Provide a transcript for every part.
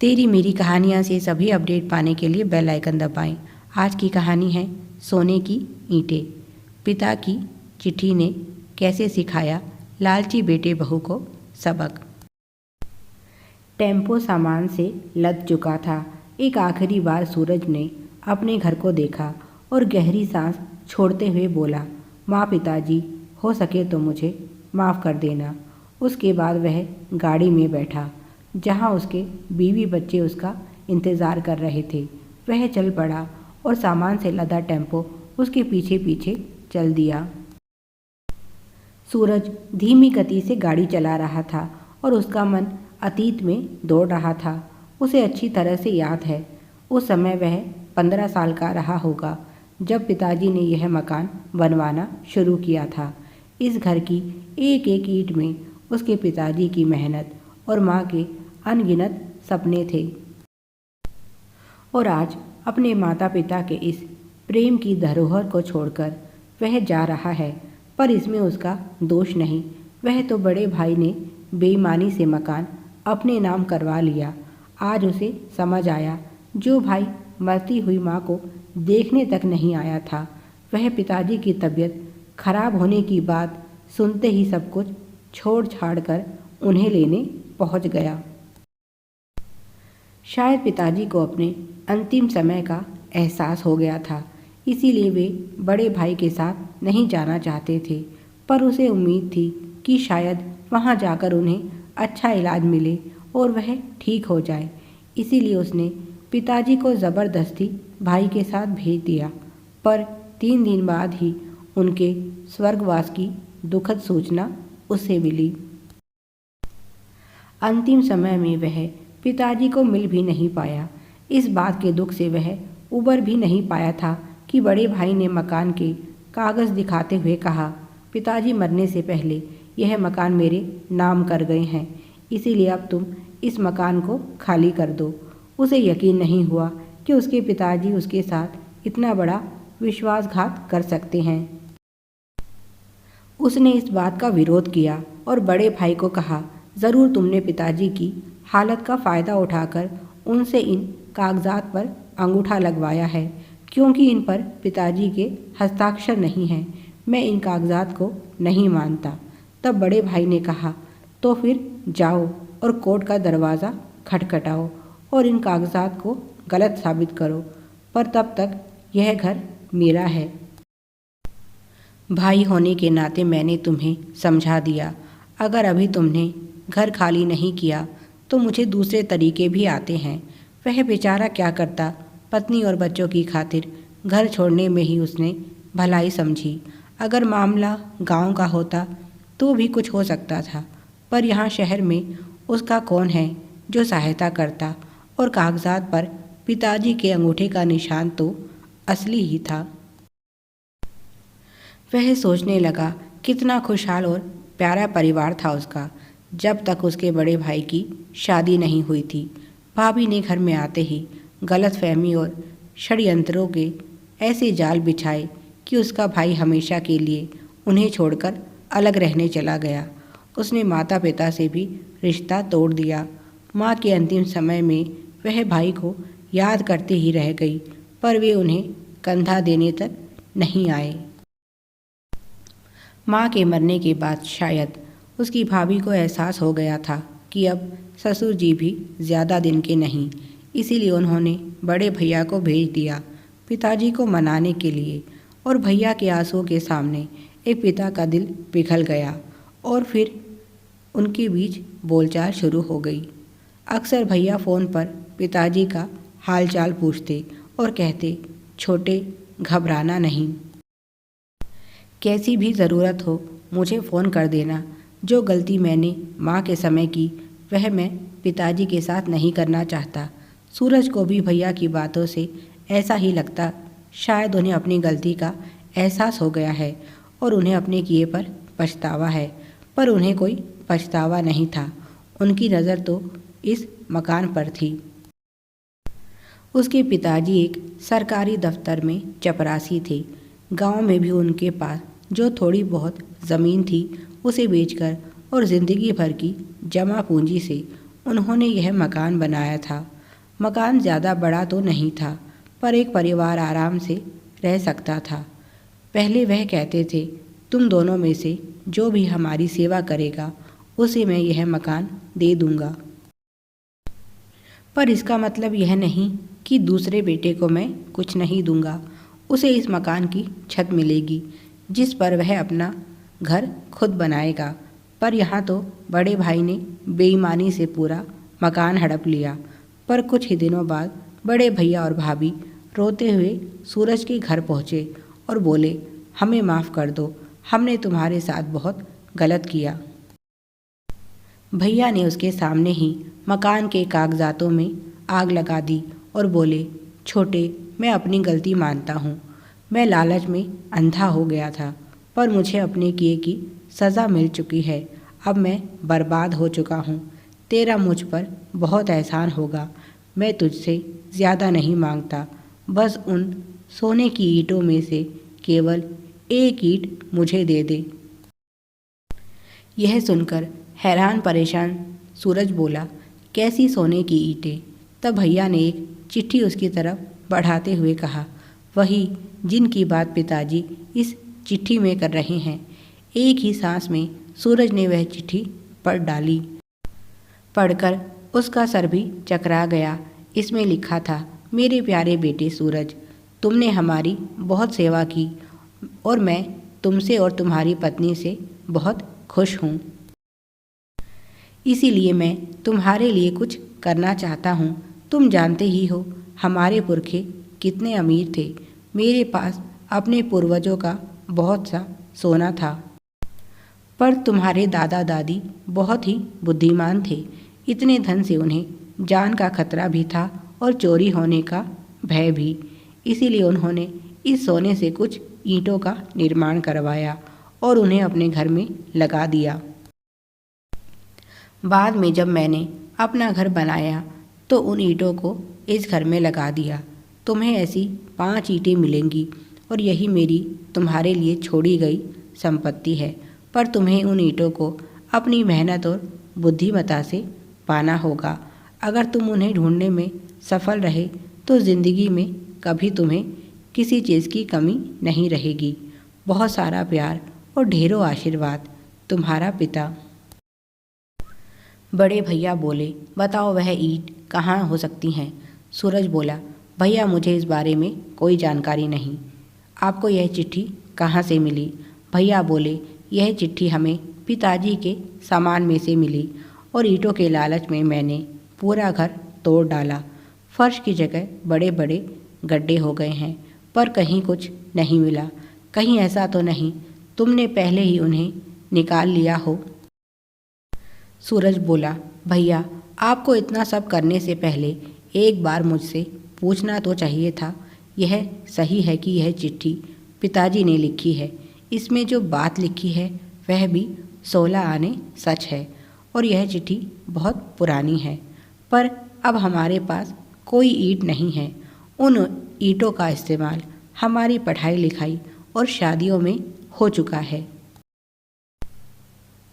तेरी मेरी कहानियाँ से सभी अपडेट पाने के लिए बेल आइकन दबाएं। आज की कहानी है सोने की ईंटें। पिता की चिट्ठी ने कैसे सिखाया लालची बेटे बहू को सबक। टेम्पो सामान से लद चुका था। एक आखिरी बार सूरज ने अपने घर को देखा और गहरी सांस छोड़ते हुए बोला, माँ पिताजी, हो सके तो मुझे माफ़ कर देना। उसके बाद वह गाड़ी में बैठा जहाँ उसके बीवी बच्चे उसका इंतज़ार कर रहे थे। वह चल पड़ा और सामान से लदा टेम्पो उसके पीछे पीछे चल दिया। सूरज धीमी गति से गाड़ी चला रहा था और उसका मन अतीत में दौड़ रहा था। उसे अच्छी तरह से याद है, उस समय वह 15 साल का रहा होगा जब पिताजी ने यह मकान बनवाना शुरू किया था। इस घर की एक एक ईंट में उसके पिताजी की मेहनत और माँ के अनगिनत सपने थे। और आज अपने माता पिता के इस प्रेम की धरोहर को छोड़कर वह जा रहा है, पर इसमें उसका दोष नहीं। वह तो बड़े भाई ने बेईमानी से मकान अपने नाम करवा लिया। आज उसे समझ आया, जो भाई मरती हुई माँ को देखने तक नहीं आया था, वह पिताजी की तबीयत खराब होने की बात सुनते ही सब कुछ छोड़ छाड़ कर उन्हें लेने पहुँच गया। शायद पिताजी को अपने अंतिम समय का एहसास हो गया था, इसीलिए वे बड़े भाई के साथ नहीं जाना चाहते थे। पर उसे उम्मीद थी कि शायद वहां जाकर उन्हें अच्छा इलाज मिले और वह ठीक हो जाए। इसीलिए उसने पिताजी को ज़बरदस्ती भाई के साथ भेज दिया। पर 3 दिन बाद ही उनके स्वर्गवास की दुखद सूचना उसे मिली। अंतिम समय में वह पिताजी को मिल भी नहीं पाया। इस बात के दुख से वह उबर भी नहीं पाया था कि बड़े भाई ने मकान के कागज़ दिखाते हुए कहा, पिताजी मरने से पहले यह मकान मेरे नाम कर गए हैं, इसीलिए अब तुम इस मकान को खाली कर दो। उसे यकीन नहीं हुआ कि उसके पिताजी उसके साथ इतना बड़ा विश्वासघात कर सकते हैं। उसने इस बात का विरोध किया और बड़े भाई को कहा, ज़रूर तुमने पिताजी की हालत का फ़ायदा उठाकर उनसे इन कागजात पर अंगूठा लगवाया है, क्योंकि इन पर पिताजी के हस्ताक्षर नहीं हैं। मैं इन कागजात को नहीं मानता। तब बड़े भाई ने कहा, तो फिर जाओ और कोर्ट का दरवाज़ा खटखटाओ और इन कागजात को गलत साबित करो, पर तब तक यह घर मेरा है। भाई होने के नाते मैंने तुम्हें समझा दिया। अगर अभी तुमने घर खाली नहीं किया तो मुझे दूसरे तरीके भी आते हैं। वह बेचारा क्या करता, पत्नी और बच्चों की खातिर घर छोड़ने में ही उसने भलाई समझी। अगर मामला गांव का होता तो भी कुछ हो सकता था, पर यहाँ शहर में उसका कौन है जो सहायता करता, और कागजात पर पिताजी के अंगूठे का निशान तो असली ही था। वह सोचने लगा, कितना खुशहाल और प्यारा परिवार था उसका, जब तक उसके बड़े भाई की शादी नहीं हुई थी। भाभी ने घर में आते ही गलतफहमी और षड्यंत्रों के ऐसे जाल बिछाए कि उसका भाई हमेशा के लिए उन्हें छोड़कर अलग रहने चला गया। उसने माता पिता से भी रिश्ता तोड़ दिया। माँ के अंतिम समय में वह भाई को याद करती ही रह गई, पर वे उन्हें कंधा देने तक नहीं आए। माँ के मरने के बाद शायद उसकी भाभी को एहसास हो गया था कि अब ससुर जी भी ज़्यादा दिन के नहीं, इसीलिए उन्होंने बड़े भैया को भेज दिया पिताजी को मनाने के लिए। और भैया के आंसुओं के सामने एक पिता का दिल पिघल गया और फिर उनके बीच बोलचाल शुरू हो गई। अक्सर भैया फ़ोन पर पिताजी का हालचाल पूछते और कहते, छोटे घबराना नहीं, कैसी भी ज़रूरत हो मुझे फ़ोन कर देना। जो गलती मैंने माँ के समय की वह मैं पिताजी के साथ नहीं करना चाहता। सूरज को भी भैया की बातों से ऐसा ही लगता। शायद उन्हें अपनी गलती का एहसास हो गया है और उन्हें अपने किए पर पछतावा है, पर उन्हें कोई पछतावा नहीं था। उनकी नज़र तो इस मकान पर थी। उसके पिताजी एक सरकारी दफ्तर में चपरासी थे। गांव में भी उनके पास जो थोड़ी बहुत ज़मीन थी उसे बेचकर और ज़िंदगी भर की जमा पूंजी से उन्होंने यह मकान बनाया था। मकान ज़्यादा बड़ा तो नहीं था, पर एक परिवार आराम से रह सकता था। पहले वह कहते थे, तुम दोनों में से जो भी हमारी सेवा करेगा उसे मैं यह मकान दे दूंगा। पर इसका मतलब यह नहीं कि दूसरे बेटे को मैं कुछ नहीं दूंगा। उसे इस मकान की छत मिलेगी जिस पर वह अपना घर खुद बनाएगा। पर यहाँ तो बड़े भाई ने बेईमानी से पूरा मकान हड़प लिया। पर कुछ ही दिनों बाद बड़े भैया और भाभी रोते हुए सूरज के घर पहुँचे और बोले, हमें माफ़ कर दो, हमने तुम्हारे साथ बहुत गलत किया। भैया ने उसके सामने ही मकान के कागजातों में आग लगा दी और बोले, छोटे, मैं अपनी गलती मानता हूँ। मैं लालच में अंधा हो गया था, पर मुझे अपने किए की सज़ा मिल चुकी है। अब मैं बर्बाद हो चुका हूँ। तेरा मुझ पर बहुत एहसान होगा। मैं तुझसे ज़्यादा नहीं मांगता, बस उन सोने की ईंटों में से केवल एक ईंट मुझे दे दे। यह सुनकर हैरान परेशान सूरज बोला, कैसी सोने की ईंटें? तब भैया ने एक चिट्ठी उसकी तरफ बढ़ाते हुए कहा, वही जिनकी बात पिताजी इस चिट्ठी में कर रहे हैं। एक ही सांस में सूरज ने वह चिट्ठी पढ़ डाली। पढ़कर उसका सर भी चकरा गया। इसमें लिखा था, मेरे प्यारे बेटे सूरज, तुमने हमारी बहुत सेवा की और मैं तुमसे और तुम्हारी पत्नी से बहुत खुश हूँ। इसीलिए मैं तुम्हारे लिए कुछ करना चाहता हूँ। तुम जानते ही हो हमारे पुरखे कितने अमीर थे। मेरे पास अपने पूर्वजों का बहुत सा सोना था, पर तुम्हारे दादा दादी बहुत ही बुद्धिमान थे। इतने धन से उन्हें जान का खतरा भी था और चोरी होने का भय भी। इसीलिए उन्होंने इस सोने से कुछ ईंटों का निर्माण करवाया और उन्हें अपने घर में लगा दिया। बाद में जब मैंने अपना घर बनाया तो उन ईंटों को इस घर में लगा दिया। तुम्हें ऐसी 5 ईंटें मिलेंगी और यही मेरी तुम्हारे लिए छोड़ी गई संपत्ति है। पर तुम्हें उन ईंटों को अपनी मेहनत और बुद्धिमत्ता से पाना होगा। अगर तुम उन्हें ढूंढने में सफल रहे तो ज़िंदगी में कभी तुम्हें किसी चीज़ की कमी नहीं रहेगी। बहुत सारा प्यार और ढेरों आशीर्वाद, तुम्हारा पिता। बड़े भैया बोले, बताओ वह ईंट कहाँ हो सकती हैं? सूरज बोला, भैया मुझे इस बारे में कोई जानकारी नहीं। आपको यह चिट्ठी कहाँ से मिली? भैया बोले, यह चिट्ठी हमें पिताजी के सामान में से मिली और ईंटों के लालच में मैंने पूरा घर तोड़ डाला। फर्श की जगह बड़े बड़े गड्ढे हो गए हैं, पर कहीं कुछ नहीं मिला। कहीं ऐसा तो नहीं तुमने पहले ही उन्हें निकाल लिया हो? सूरज बोला, भैया आपको इतना सब करने से पहले एक बार मुझसे पूछना तो चाहिए था। यह सही है कि यह चिट्ठी पिताजी ने लिखी है? इसमें जो बात लिखी है वह भी 16 आने सच है और यह चिट्ठी बहुत पुरानी है। पर अब हमारे पास कोई ईंट नहीं है। उन ईंटों का इस्तेमाल हमारी पढ़ाई लिखाई और शादियों में हो चुका है।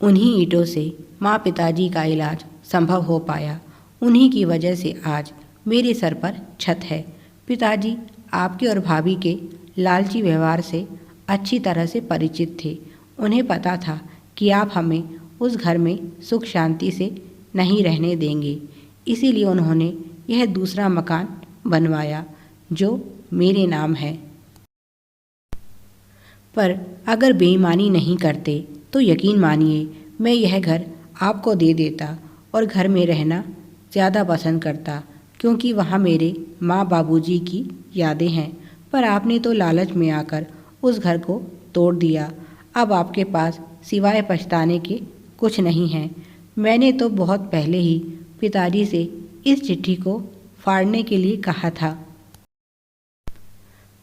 उन्हीं ईंटों से माँ पिताजी का इलाज संभव हो पाया। उन्हीं की वजह से आज मेरे सर पर छत है। पिताजी आपके और भाभी के लालची व्यवहार से अच्छी तरह से परिचित थे। उन्हें पता था कि आप हमें उस घर में सुख शांति से नहीं रहने देंगे। इसीलिए उन्होंने यह दूसरा मकान बनवाया जो मेरे नाम है। पर अगर बेईमानी नहीं करते तो यकीन मानिए मैं यह घर आपको दे देता और घर में रहना ज़्यादा पसंद करता, क्योंकि वहाँ मेरे माँ बाबूजी की यादें हैं। पर आपने तो लालच में आकर उस घर को तोड़ दिया। अब आपके पास सिवाय पछताने के कुछ नहीं है। मैंने तो बहुत पहले ही पिताजी से इस चिट्ठी को फाड़ने के लिए कहा था,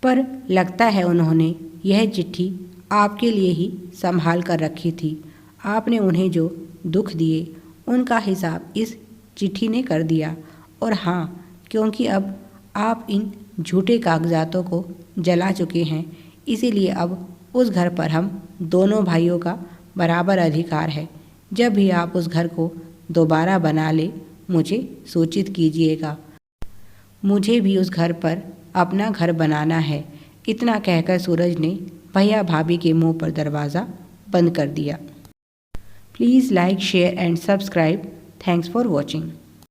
पर लगता है उन्होंने यह चिट्ठी आपके लिए ही संभाल कर रखी थी। आपने उन्हें जो दुख दिए उनका हिसाब इस चिट्ठी ने कर दिया। और हाँ, क्योंकि अब आप इन झूठे कागजातों को जला चुके हैं, इसीलिए अब उस घर पर हम दोनों भाइयों का बराबर अधिकार है। जब भी आप उस घर को दोबारा बना ले मुझे सूचित कीजिएगा। मुझे भी उस घर पर अपना घर बनाना है। इतना कहकर सूरज ने भैया भाभी के मुंह पर दरवाज़ा बंद कर दिया। Please like, share and subscribe. Thanks for watching.